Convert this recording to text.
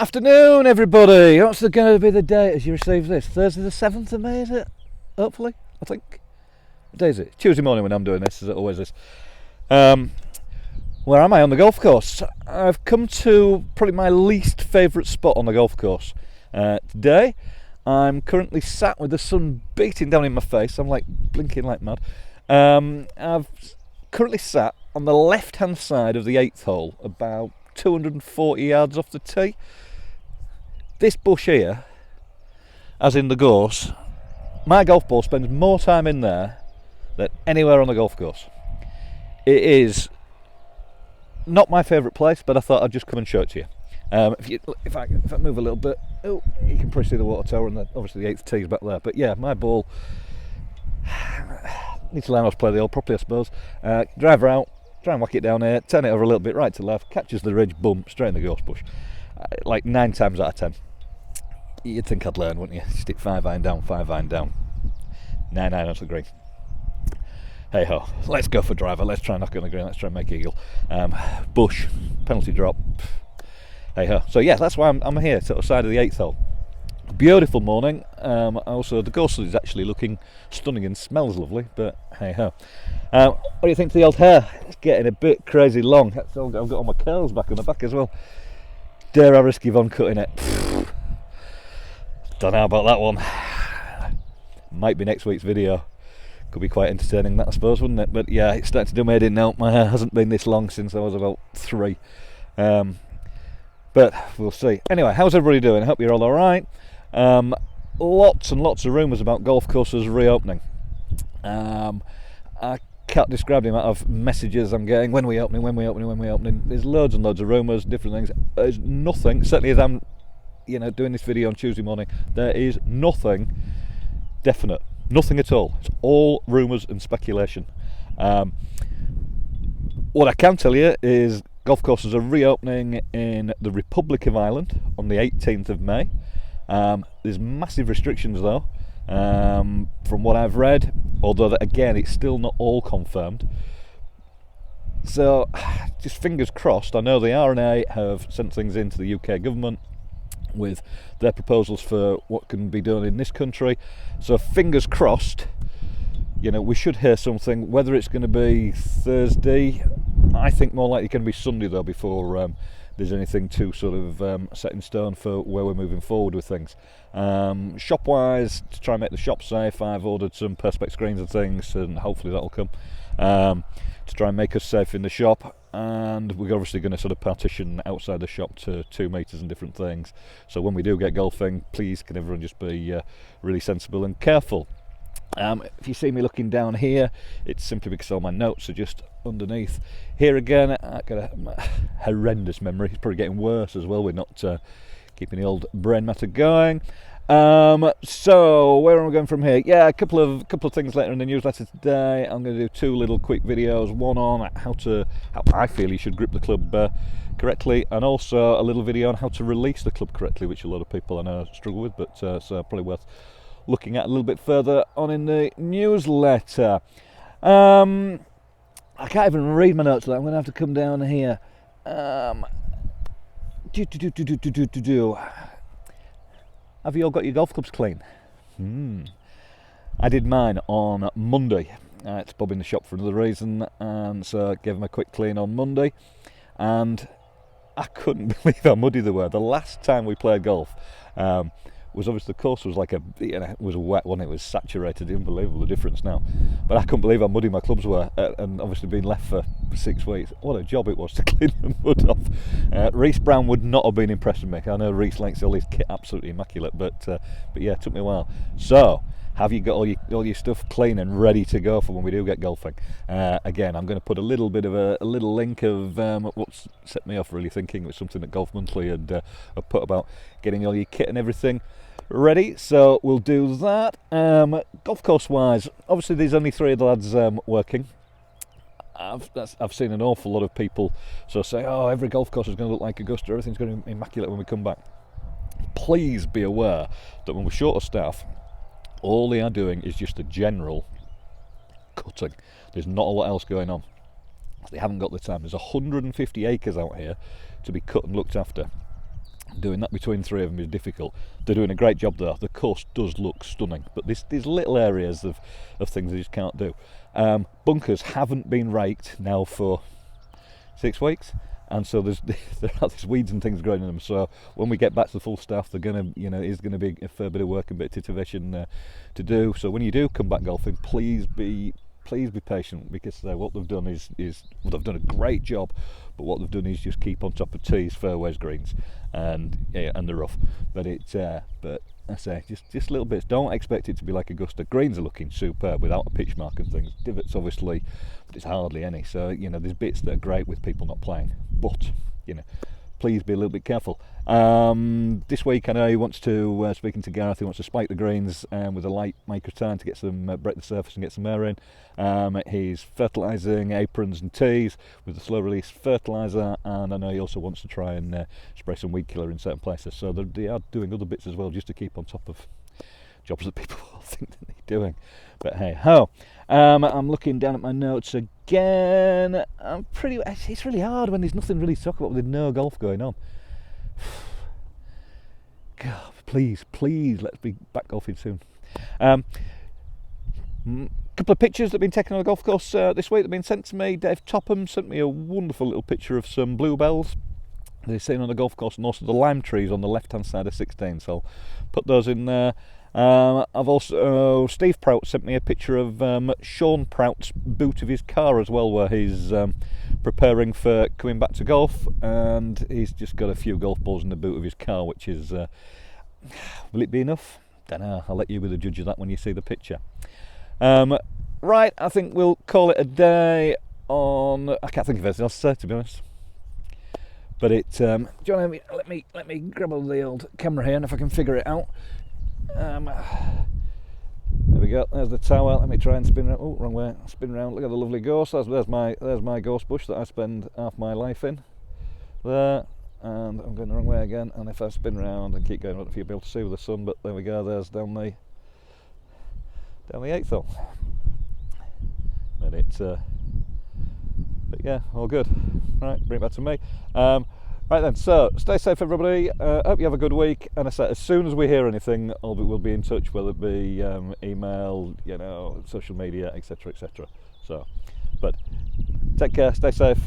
Afternoon, everybody. What's going to be the date as you receive this? Thursday the 7th of May, is it? Hopefully, I think. What day is it? Tuesday morning when I'm doing this, as it always is. Where am I on the golf course? I've come to probably my least favourite spot on the golf course. Today, I'm currently sat with the sun beating down in my face. I'm like blinking like mad. I've currently sat on the left-hand side of the 8th hole, about 240 yards off the tee. This bush here, as in the gorse, my golf ball spends more time in there than anywhere on the golf course. It is not my favourite place, but I thought I'd just come and show it to you. If I move a little bit, you can probably see the water tower, and obviously the 8th tee is back there. But yeah, my ball needs to learn how to play the hole properly, I suppose. Drive her out, try and whack it down here, turn it over a little bit right to left, catches the ridge, boom, straight in the gorse bush. Like 9 times out of 10. You'd think I'd learn, wouldn't you? Stick 5 iron down, 5 iron down. 9 iron onto the green. Hey ho, let's go for driver, let's try and knock it on the green, let's try and make eagle. Bush, penalty drop. Hey ho. So yeah, that's why I'm here, to the side of the 8th hole. Beautiful morning. Also, the gorse is actually looking stunning and smells lovely, but hey ho. What do you think to the old hair? It's getting a bit crazy long. I've got all my curls back on the back as well. Dare I risk Yvonne cutting it? Don't know about that one. Might be next week's video. Could be quite entertaining, that I suppose, wouldn't it? But yeah, it's starting to do me head in now. My hair hasn't been this long since I was about 3. But we'll see. Anyway, how's everybody doing? I hope you're all alright. Lots and lots of rumours about golf courses reopening. I can't describe the amount of messages I'm getting. When we opening, when we opening, when we opening. There's loads and loads of rumours, different things. There's nothing, certainly as I'm doing this video on Tuesday morning, there is nothing definite. Nothing at all. It's all rumours and speculation. What I can tell you is golf courses are reopening in the Republic of Ireland on the 18th of May. There's massive restrictions though, from what I've read, although again it's still not all confirmed. So just fingers crossed. I know the R&A have sent things into the UK government with their proposals for what can be done in this country, so fingers crossed, we should hear something. Whether it's going to be Thursday, I think more likely going to be Sunday though, before there's anything too sort of set in stone for where we're moving forward with things. Shop wise, to try and make the shop safe, I've ordered some perspex screens and things, and hopefully that'll come to try and make us safe in the shop. And we're obviously going to sort of partition outside the shop to 2 metres and different things, so when we do get golfing, please can everyone just be really sensible and careful. If you see me looking down here, it's simply because all my notes are just underneath. Here again, I've got a horrendous memory. It's probably getting worse as well. We're not keeping the old brain matter going. So where am I going from here? Yeah, a couple of things later in the newsletter today. I'm going to do 2 little quick videos. One on how I feel you should grip the club correctly, and also a little video on how to release the club correctly, which a lot of people I know struggle with, but so probably worth looking at a little bit further on in the newsletter. I can't even read my notes. I'm going to have to come down here. Have you all got your golf clubs clean? I did mine on Monday. It's Bob in the shop for another reason, and so I gave them a quick clean on Monday, and I couldn't believe how muddy they were. The last time we played golf was obviously, the course was like it was a wet one, it was saturated. Unbelievable the difference now, but I couldn't believe how muddy my clubs were, and obviously being left for 6 weeks, what a job it was to clean the mud off. Reese Brown would not have been impressed with me. I know Reese likes all his kit absolutely immaculate, but yeah, it took me a while. So have you got all your stuff clean and ready to go for when we do get golfing? Again, I'm going to put a little bit of a little link of what's set me off really thinking. It was something that Golf Monthly had put about getting all your kit and everything ready, so we'll do that. Golf course wise, obviously there's only 3 of the lads working. I've seen an awful lot of people say, oh, every golf course is going to look like Augusta, everything's going to be immaculate when we come back. Please be aware that when we're short of staff, all they are doing is just a general cutting. There's not a lot else going on. They haven't got the time. There's 150 acres out here to be cut and looked after. Doing that between three of them is difficult. They're doing a great job though. The course does look stunning, but there's little areas of things they just can't do. Bunkers haven't been raked now for 6 weeks, and so there are these weeds and things growing in them. So when we get back to the full staff, they're gonna, is going to be a fair bit of work and a bit of titivation to do. So when you do come back golfing, please be patient, because what they've done is they've done a great job, but what they've done is just keep on top of tees, fairways, greens, and the rough. But I say just little bits. Don't expect it to be like Augusta. Greens are looking superb without a pitch mark and things. Divots obviously, but it's hardly any. So there's bits that are great with people not playing, but please be a little bit careful. This week I know he wants to, speaking to Gareth, he wants to spike the greens with a light maker turn to get some, break the surface and get some air in. He's fertilising aprons and tees with the slow release fertiliser, and I know he also wants to try and spray some weed killer in certain places. So they are doing other bits as well, just to keep on top of jobs that people think that they're doing. But hey ho. I'm looking down at my notes again. It's really hard when there's nothing really to talk about with no golf going on. God, please, let's be back golfing soon. Couple of pictures that have been taken on the golf course this week that have been sent to me. Dave Topham sent me a wonderful little picture of some bluebells they're seen on the golf course, and also the lime trees on the left hand side of 16, so I'll put those in there. I've also, Steve Prout sent me a picture of Sean Prout's boot of his car as well, where he's preparing for coming back to golf, and he's just got a few golf balls in the boot of his car, which is, will it be enough? Don't know, I'll let you be the judge of that when you see the picture. Right, I think we'll call it a day on, I can't think of anything else to say, to be honest. But John, let me grab the old camera here, and if I can figure it out. There we go. There's the tower. Let me try and spin around. Oh, wrong way. Spin around. Look at the lovely gorse. There's my gorse bush that I spend half my life in. There, and I'm going the wrong way again. And if I spin around and keep going, I don't know if you'll be able to see with the sun. But there we go. There's down the 8th hole. But yeah, all good. Right, bring it back to me. Right then, so stay safe everybody, hope you have a good week, and I say as soon as we hear anything we'll be in touch, whether it be email, social media, etc. So, but take care, stay safe.